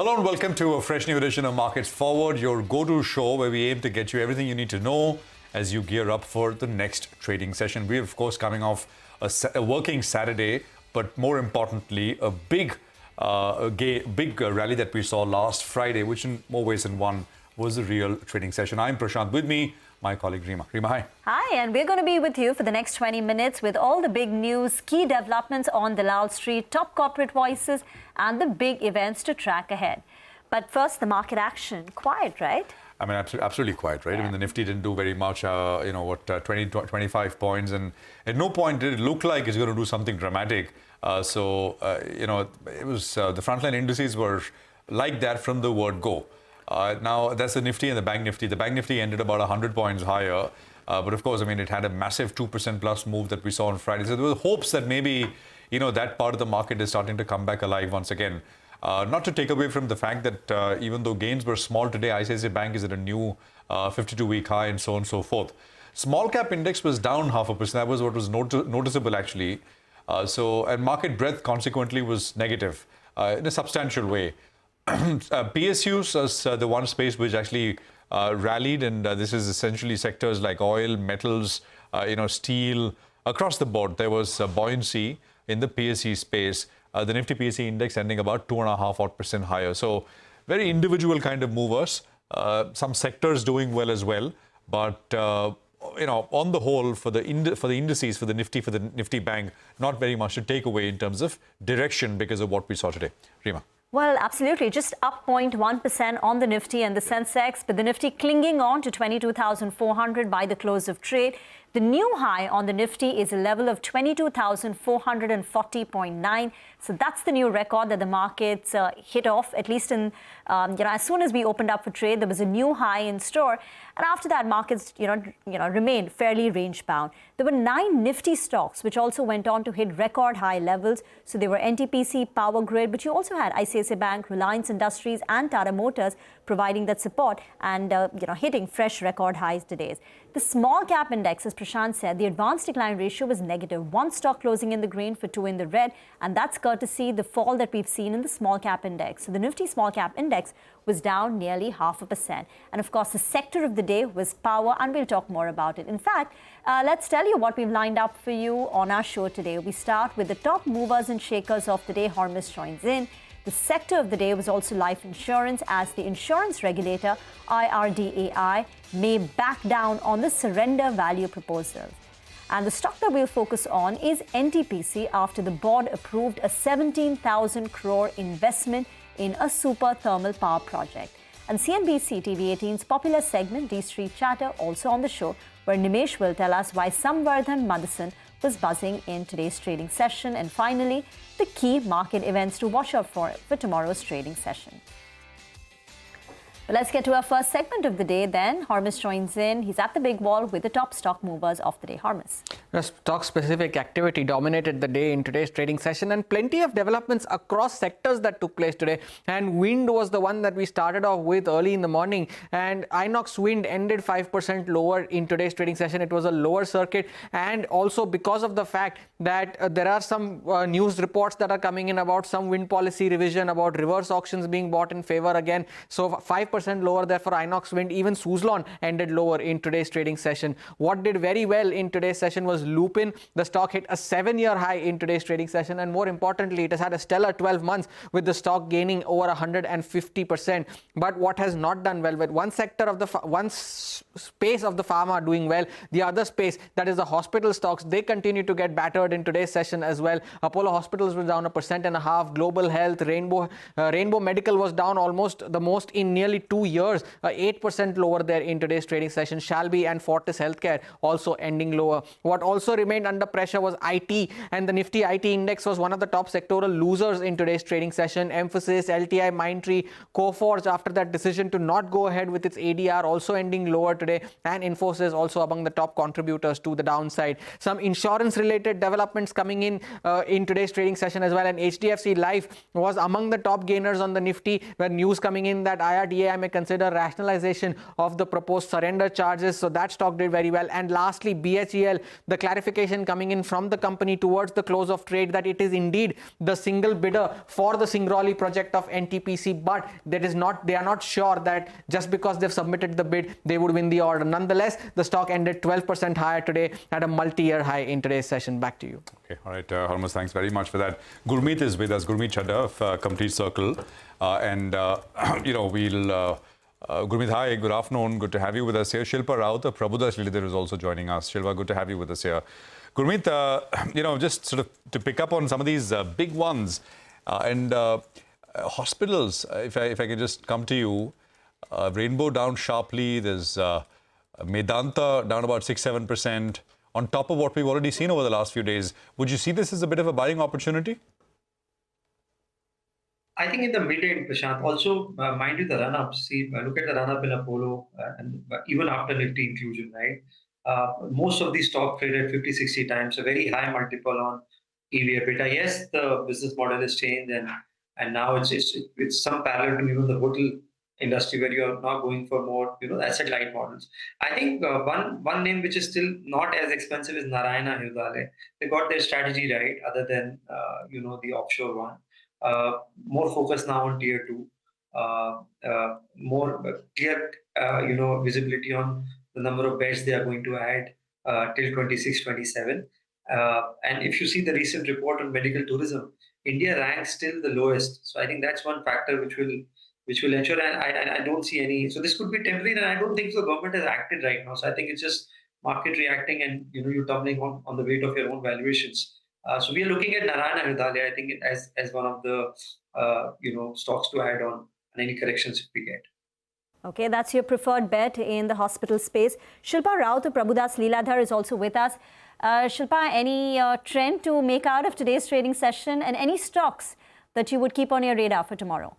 Hello and welcome to a fresh new edition of Markets Forward, your go-to show where we aim to get you everything you need to know as you gear up for the next trading session. We're, of course, coming off a working Saturday, but more importantly, a big rally that we saw last Friday, which in more ways than one was a real trading session. I'm Prashant. With me, my colleague Reema. Reema, hi. Hi, and we're going to be with you for the next 20 minutes with all the big news, key developments on Dalal Street, top corporate voices, and the big events to track ahead. But first, the market action. Quiet, right? I mean, absolutely quiet, right? Yeah. I mean, the Nifty didn't do very much, 25 points, and at no point did it look like it's going to do something dramatic. It was the frontline indices were like that from the word go. Now, that's the Nifty and the Bank Nifty. The Bank Nifty ended about 100 points higher. But of course, I mean, it had a massive 2% plus move that we saw on Friday. So there were hopes that maybe, that part of the market is starting to come back alive once again. Not to take away from the fact that even though gains were small today, ICICI Bank is at a new 52-week high and so on and so forth. Small cap index was down 0.5%. That was what was noticeable, actually. And market breadth consequently was negative in a substantial way. PSUs as the one space which actually rallied, and this is essentially sectors like oil, metals, steel. Across the board, there was buoyancy in the PSE space. The Nifty PSE index ending about 2.5% higher. So very individual kind of movers. Some sectors doing well as well, but on the whole, for the indices, for the Nifty Bank, not very much to take away in terms of direction because of what we saw today. Reema. Well, absolutely. Just up 0.1% on the Nifty and the sensex, but the Nifty clinging on to 22,400 by the close of trade. The new high on the Nifty is a level of 22,440.9. So that's the new record that the markets hit off, at least in, as soon as we opened up for trade, there was a new high in store. And after that, markets, remained fairly range bound. There were 9 Nifty stocks, which also went on to hit record high levels. So they were NTPC, Power Grid, but you also had ICICI Bank, Reliance Industries, and Tata Motors providing that support and, hitting fresh record highs today. The small cap index, as Prashant said, the advanced decline ratio was negative. One stock closing in the green for 2 in the red, and that's courtesy the fall that we've seen in the small cap index. So the Nifty small cap index was down nearly 0.5%. And of course, the sector of the day was power, and we'll talk more about it. In fact, let's tell you what we've lined up for you on our show today. We start with the top movers and shakers of the day. Hormus joins in. The sector of the day was also life insurance, as the insurance regulator, IRDAI, may back down on the surrender value proposal. And the stock that we'll focus on is NTPC after the board approved a 17,000 crore investment in a super thermal power project. And CNBC TV18's popular segment, D Street Chatter, also on the show, where Nimesh will tell us why Samvardhan Madison was buzzing in today's trading session. And finally, the key market events to watch out for tomorrow's trading session. But let's get to our first segment of the day then. Hormus joins in. He's at the big wall with the top stock movers of the day. Hormus. Stock-specific activity dominated the day in today's trading session, and plenty of developments across sectors that took place today. And wind was the one that we started off with early in the morning, and Inox Wind ended 5% lower in today's trading session. It was a lower circuit, and also because of the fact that there are some news reports that are coming in about some wind policy revision, about reverse auctions being bought in favor again. So 5% lower there for Inox Wind. Even Suzlon ended lower in today's trading session. What did very well in today's session was Lupin. The stock hit a 7-year high in today's trading session, and more importantly, it has had a stellar 12 months with the stock gaining over 150%. But what has not done well, with one sector of the one space of the pharma doing well, the other space, that is the hospital stocks, they continue to get battered in today's session as well. Apollo Hospitals was down 1.5%. Global Health, Rainbow Medical was down almost the most in nearly 2 years, 8% lower there in today's trading session. Shalby and Fortis Healthcare also ending lower. What also remained under pressure was IT, and the Nifty IT index was one of the top sectoral losers in today's trading session. Emphasis, LTI, Mindtree, Coforge, after that decision to not go ahead with its ADR, also ending lower today, and Infosys also among the top contributors to the downside. Some insurance-related developments coming in today's trading session as well, and HDFC Life was among the top gainers on the Nifty, where news coming in that IRDAI may consider rationalization of the proposed surrender charges. So that stock did very well. And lastly, BHEL, the clarification coming in from the company towards the close of trade that it is indeed the single bidder for the Singrauli project of NTPC, but they are not sure that just because they've submitted the bid, they would win the order. Nonetheless, the stock ended 12% higher today at a multi-year high in today's session. Back to you. Okay, all right, Hormuz, thanks very much for that. Gurmeet is with us, Gurmeet Chadha of Complete Circle. Gurmeet, hi, good afternoon. Good to have you with us here. Shilpa Rout of Prabhudas Lilladher is also joining us. Shilpa, good to have you with us here. Gurmeet, just sort of to pick up on some of these big ones hospitals, if I can just come to you, Rainbow down sharply. There's Medanta down about 6-7%. On top of what we've already seen over the last few days, would you see this as a bit of a buying opportunity? I think in the mid-end, Prashant, also mind you the run-ups. See, look at the run-up in Apollo and even after Nifty inclusion, right? Most of these stocks traded 50-60 times, a very high multiple on EV/EBITDA. Yes, the business model has changed and now it's some parallel to even the hotel industry where you are now going for more, asset-light models. I think one name which is still not as expensive is Narayana Hrudayalaya. They got their strategy right, other than the offshore one. More focus now on tier 2, more clear, visibility on the number of beds they are going to add till 26-27. And if you see the recent report on medical tourism, India ranks still the lowest. So I think that's one factor which will ensure. And I don't see any. So this could be temporary, and I don't think the government has acted right now. So I think it's just market reacting, and you're tumbling on the weight of your own valuations. So we are looking at Narayana Hrudayalaya, I think, as one of the stocks to add on any corrections if we get. Okay, that's your preferred bet in the hospital space. Shilpa Rout of Prabhudas Lilladher is also with us. Shilpa, any trend to make out of today's trading session, and any stocks that you would keep on your radar for tomorrow?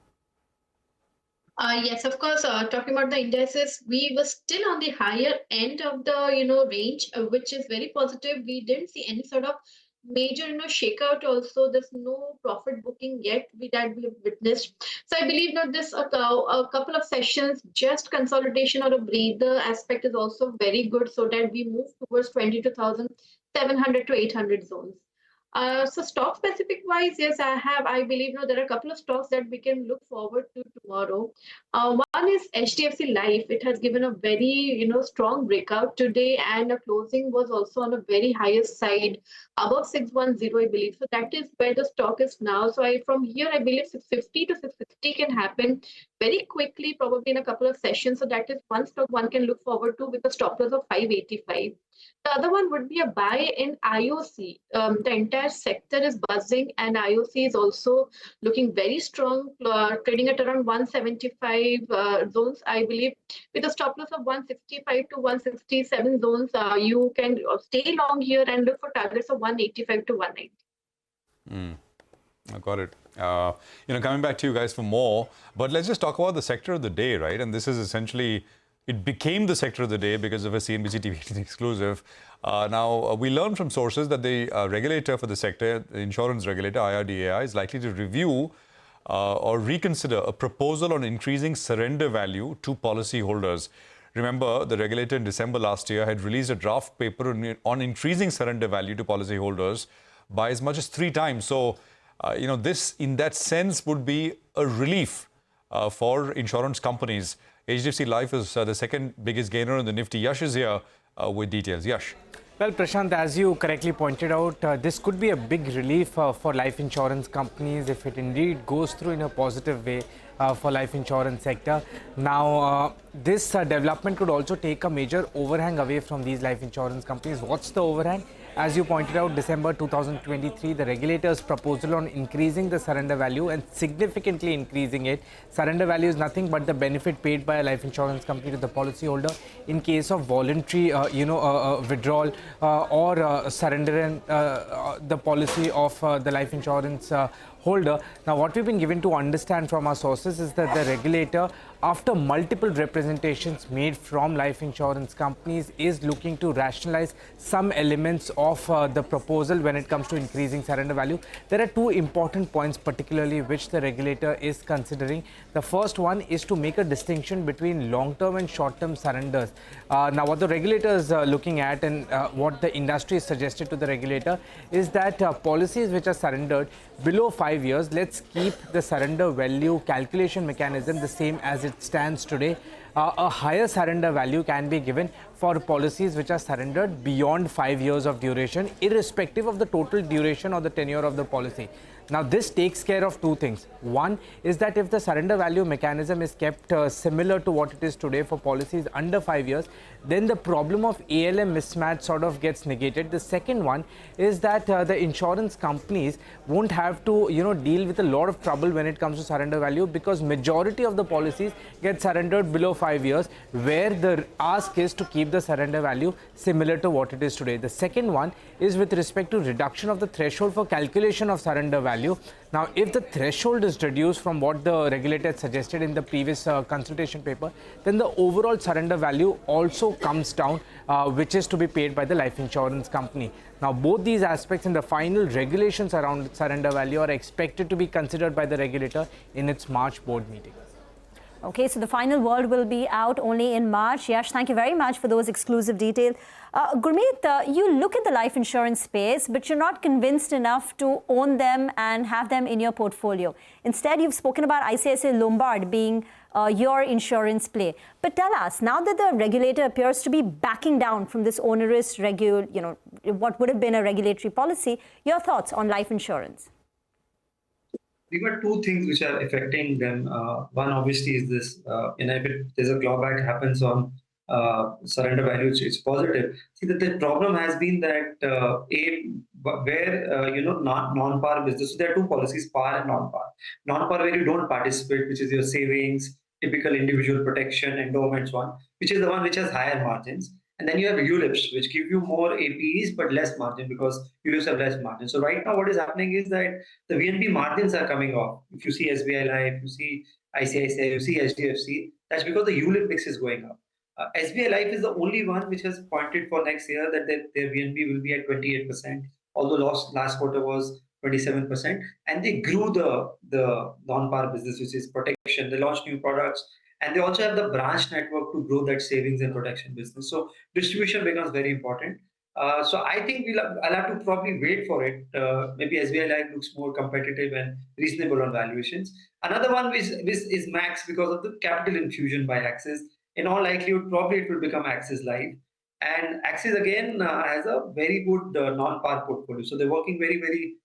Yes, of course. Talking about the indices, we were still on the higher end of the range, which is very positive. We didn't see any sort of major shakeout. Also, there's no profit booking yet that we have witnessed. So I believe that this a couple of sessions, just consolidation or a breather aspect is also very good, so that we move towards 22,700 to 800 zones. So stock specific wise, yes, I believe there are a couple of stocks that we can look forward to tomorrow. One is HDFC Life. It has given a very strong breakout today, and a closing was also on a very highest side, above 610, I believe. So that is where the stock is now. So from here, I believe 650 to 660 can happen very quickly, probably in a couple of sessions. So that is one stock one can look forward to with a stop loss of 585. The other one would be a buy in IOC. The entire sector is buzzing, and IOC is also looking very strong, trading at around 175 zones, I believe. With a stop loss of 165 to 167 zones, you can stay long here and look for targets of 185 to 190. I got it. Coming back to you guys for more, but let's just talk about the sector of the day, right? And this is essentially, it became the sector of the day because of a CNBC TV18 exclusive. Now, we learned from sources that the regulator for the sector, the insurance regulator, IRDAI, is likely to review or reconsider a proposal on increasing surrender value to policyholders. Remember, the regulator in December last year had released a draft paper on increasing surrender value to policyholders by as much as 3 times. So, this, in that sense, would be a relief for insurance companies. HDFC Life is the second biggest gainer in the Nifty. Yash is here with details. Yash. Well, Prashant, as you correctly pointed out, this could be a big relief for life insurance companies if it indeed goes through in a positive way for life insurance sector. Now, this development could also take a major overhang away from these life insurance companies. What's the overhang? As you pointed out, December 2023, the regulator's proposal on increasing the surrender value and significantly increasing it. Surrender value is nothing but the benefit paid by a life insurance company to the policyholder in case of voluntary, withdrawal or surrendering the policy of the life insurance holder. Now, what we've been given to understand from our sources is that the regulator after multiple representations made from life insurance companies, is looking to rationalize some elements of the proposal when it comes to increasing surrender value. There are two important points particularly which the regulator is considering. The first one is to make a distinction between long-term and short-term surrenders. Now what the regulator is looking at, and what the industry is suggested to the regulator, is that policies which are surrendered below 5 years, let's keep the surrender value calculation mechanism the same as it stands today. A higher surrender value can be given for policies which are surrendered beyond 5 years of duration, irrespective of the total duration or the tenure of the policy. Now, this takes care of two things. One is that if the surrender value mechanism is kept similar to what it is today for policies under 5 years, then the problem of ALM mismatch sort of gets negated. The second one is that the insurance companies won't have to, deal with a lot of trouble when it comes to surrender value, because majority of the policies get surrendered below 5 years, where the ask is to keep the surrender value similar to what it is today. The second one is with respect to reduction of the threshold for calculation of surrender value. Now, if the threshold is reduced from what the regulator suggested in the previous consultation paper, then the overall surrender value also comes down, which is to be paid by the life insurance company. Now, both these aspects in the final regulations around surrender value are expected to be considered by the regulator in its March board meeting. Okay, so the final word will be out only in March. Yash, thank you very much for those exclusive details. Gurmeet, you look at the life insurance space, but you're not convinced enough to own them and have them in your portfolio. Instead, you've spoken about ICICI Lombard being your insurance play. But tell us, now that the regulator appears to be backing down from this onerous what would have been a regulatory policy, your thoughts on life insurance? We've got two things which are affecting them. One obviously is this, if there's a clawback happens on surrender value, it's positive. See, that the problem has been that non-par business, so there are two policies, par and non-par. Non-par where you don't participate, which is your savings, typical individual protection, endowments one, which is the one which has higher margins. And then you have ULIPs, which give you more APEs but less margin, because ULIPs have less margin. So right now what is happening is that the VNB margins are coming off. If you see SBI Life, you see ICICI, you see HDFC, that's because the ULIP mix is going up. SBI Life is the only one which has pointed for next year that their VNB will be at 28%, although last quarter was 27%. And they grew the non-par business, which is protection. They launched new products. And they also have the branch network to grow that savings and protection business. So distribution becomes very important. So I think I'll have to probably wait for it. Maybe SBI Life looks more competitive and reasonable on valuations. Another one is Max, because of the capital infusion by Axis. In all likelihood, probably it will become Axis Life. And Axis again has a very good non-par portfolio. So they're working very, very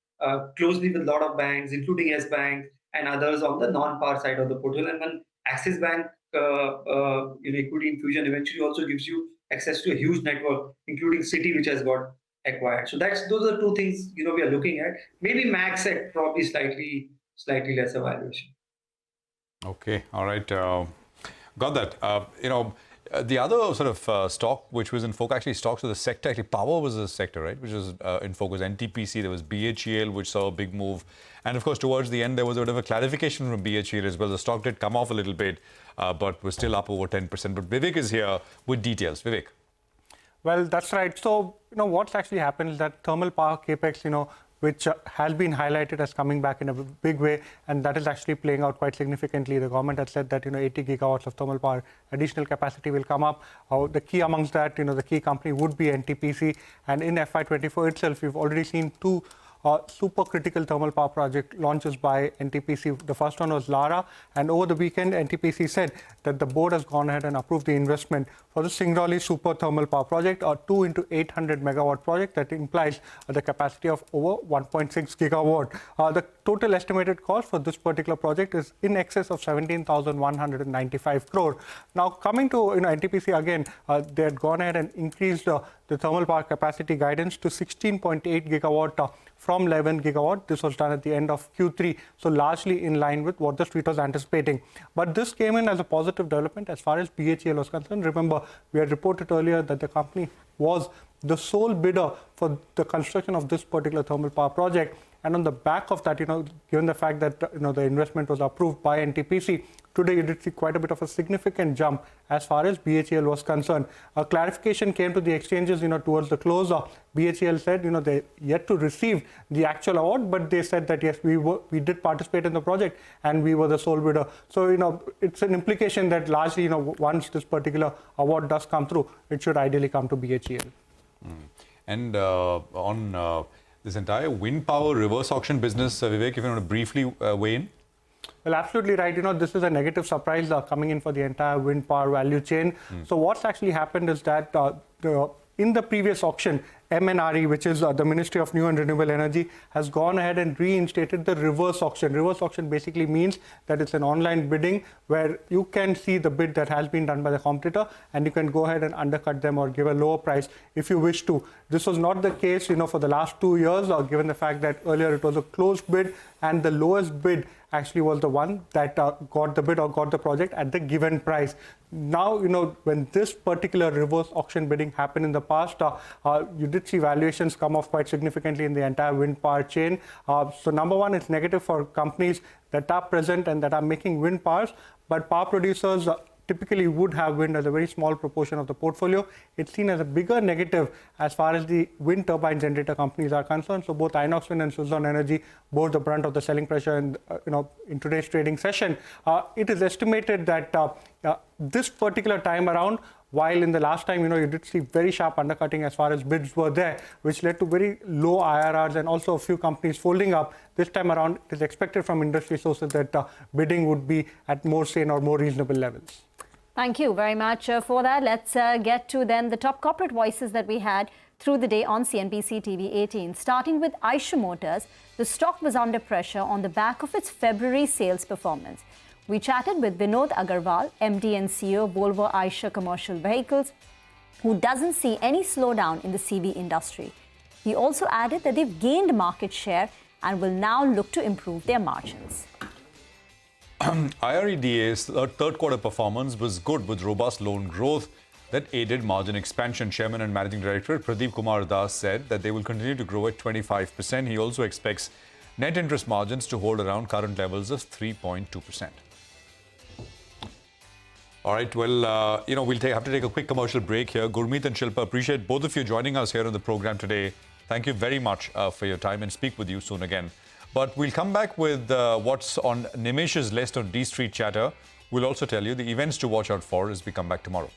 closely with a lot of banks, including S Bank and others on the non-par side of the portfolio. And when Axis Bank equity infusion eventually also gives you access to a huge network, including Citi, which has got acquired. So those are two things we are looking at. Maybe Max at probably slightly lesser valuation. Okay, all right, got that. The other sort of stock which was in focus, actually stocks of the sector, actually power was a sector, right, which was in focus. NTPC, there was BHEL, which saw a big move. And of course, towards the end, there was a bit of a clarification from BHEL as well. The stock did come off a little bit, but was still up over 10%. But Vivek is here with details. Vivek. Well, that's right. So, what's actually happened is that thermal power capex, which has been highlighted as coming back in a big way, and that is actually playing out quite significantly. The government has said that 80 gigawatts of thermal power additional capacity will come up. The key amongst that, the key company would be NTPC, and in FY24 itself, we've already seen two supercritical thermal power project launches by NTPC. The first one was Lara, and over the weekend, NTPC said that the board has gone ahead and approved the investment for the Singrauli super thermal power project, a 2 into 800 megawatt project that implies the capacity of over 1.6 gigawatt. The total estimated cost for this particular project is in excess of 17,195 crore. Now, coming to NTPC again, they had gone ahead and increased the thermal power capacity guidance to 16.8 gigawatt from 11 gigawatt. This was done at the end of Q3, so largely in line with what the street was anticipating. But this came in as a positive development as far as BHEL was concerned. Remember, we had reported earlier that the company was the sole bidder for the construction of this particular thermal power project. And on the back of that, given the fact that the investment was approved by NTPC, today you did see quite a bit of a significant jump as far as BHEL was concerned. A clarification came to the exchanges, towards the close. BHEL said, they yet to receive the actual award, but they said that yes, we did participate in the project and we were the sole bidder. So it's an implication that largely, once this particular award does come through, it should ideally come to BHEL. And on this entire wind power reverse auction business, Vivek, if you want to briefly weigh in. Well, absolutely right. This is a negative surprise coming in for the entire wind power value chain. So what's actually happened is that in the previous auction, MNRE, which is the Ministry of New and Renewable Energy, has gone ahead and reinstated the reverse auction. Reverse auction basically means that it's an online bidding where you can see the bid that has been done by the competitor and you can go ahead and undercut them or give a lower price if you wish to. This was not the case, for the last 2 years, given the fact that earlier it was a closed bid and the lowest bid actually was the one that got the bid or got the project at the given price. Now, when this particular reverse auction bidding happened in the past, you did see valuations come off quite significantly in the entire wind power chain. So number one, it's negative for companies that are present and that are making wind powers, but power producers typically would have wind as a very small proportion of the portfolio. It's seen as a bigger negative as far as the wind turbine generator companies are concerned. So both Inox Wind and Suzlon Energy bore the brunt of the selling pressure in today's trading session. It is estimated that this particular time around, while in the last time, you did see very sharp undercutting as far as bids were there, which led to very low IRRs and also a few companies folding up. This time around, it is expected from industry sources that bidding would be at more sane or more reasonable levels. Thank you very much for that. Let's get to then the top corporate voices that we had through the day on CNBC TV18. Starting with Eicher Motors, the stock was under pressure on the back of its February sales performance. We chatted with Vinod Agarwal, MD and CEO Volvo Eicher Commercial Vehicles, who doesn't see any slowdown in the CV industry. He also added that they've gained market share and will now look to improve their margins. IREDA's third quarter performance was good with robust loan growth that aided margin expansion. Chairman and Managing Director Pradeep Kumar Das said that they will continue to grow at 25%. He also expects net interest margins to hold around current levels of 3.2%. All right, well, we'll have to take a quick commercial break here. Gurmeet and Shilpa, appreciate both of you joining us here on the program today. Thank you very much for your time and speak with you soon again. But we'll come back with what's on Nimesh's list on D Street Chatter. We'll also tell you the events to watch out for as we come back tomorrow.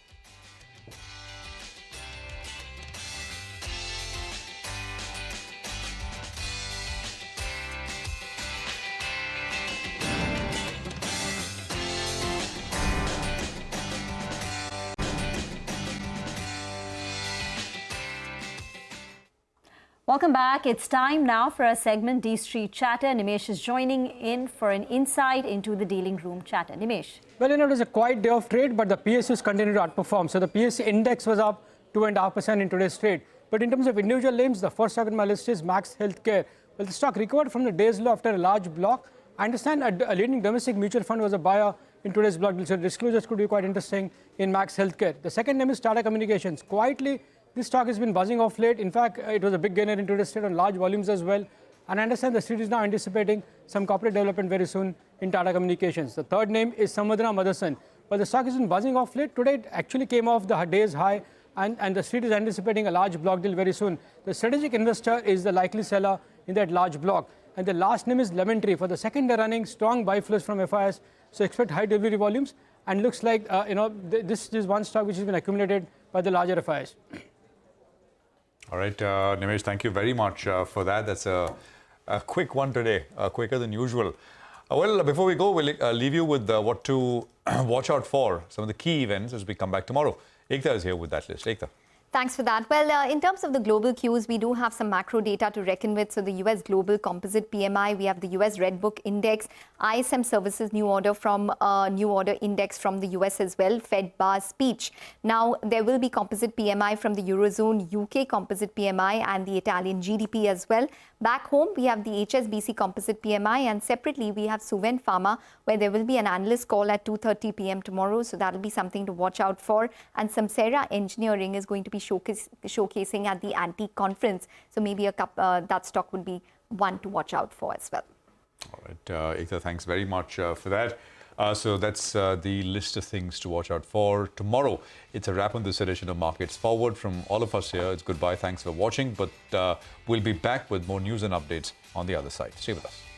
Welcome back. It's time now for our segment D Street Chatter. Nimesh is joining in for an insight into the dealing room chatter. Nimesh. Well, it was a quiet day of trade, but the PSUs continue to outperform. So the PSU index was up 2.5% in today's trade. But in terms of individual names, the first stock on my list is Max Healthcare. Well, the stock recovered from the day's low after a large block. I understand a leading domestic mutual fund was a buyer in today's block. So disclosures could be quite interesting in Max Healthcare. The second name is Tata Communications. Quietly, this stock has been buzzing off late. In fact, it was a big gainer in today's trade on large volumes as well. And I understand the street is now anticipating some corporate development very soon in Tata Communications. The third name is Samudra Motherson. Well, the stock has been buzzing off late. Today, it actually came off the day's high, and the street is anticipating a large block deal very soon. The strategic investor is the likely seller in that large block. And the last name is Lemon Tree. For the second day running, strong buy flows from FIS. So expect high delivery volumes. And looks like, this is one stock which has been accumulated by the larger FIS. All right, Nimesh, thank you very much for that. That's a quick one today, quicker than usual. Well, before we go, we'll leave you with what to watch out for, some of the key events as we come back tomorrow. Ekta is here with that list. Ekta. Thanks for that. Well, in terms of the global cues, we do have some macro data to reckon with. So the US Global Composite PMI, we have the US Red Book Index, ISM Services New Order Index from the US as well, Fed Bar speech. Now, there will be Composite PMI from the Eurozone, UK Composite PMI and the Italian GDP as well. Back home, we have the HSBC Composite PMI, and separately, we have Suven Pharma, where there will be an analyst call at 2:30 p.m. tomorrow. So that'll be something to watch out for. And Samsara Engineering is going to be be showcasing at the Antique conference. So maybe that stock would be one to watch out for as well. All right, Ekta, thanks very much for that. So that's the list of things to watch out for. Tomorrow, it's a wrap on this edition of Markets Forward. From all of us here, it's goodbye. Thanks for watching. But we'll be back with more news and updates on the other side. Stay with us.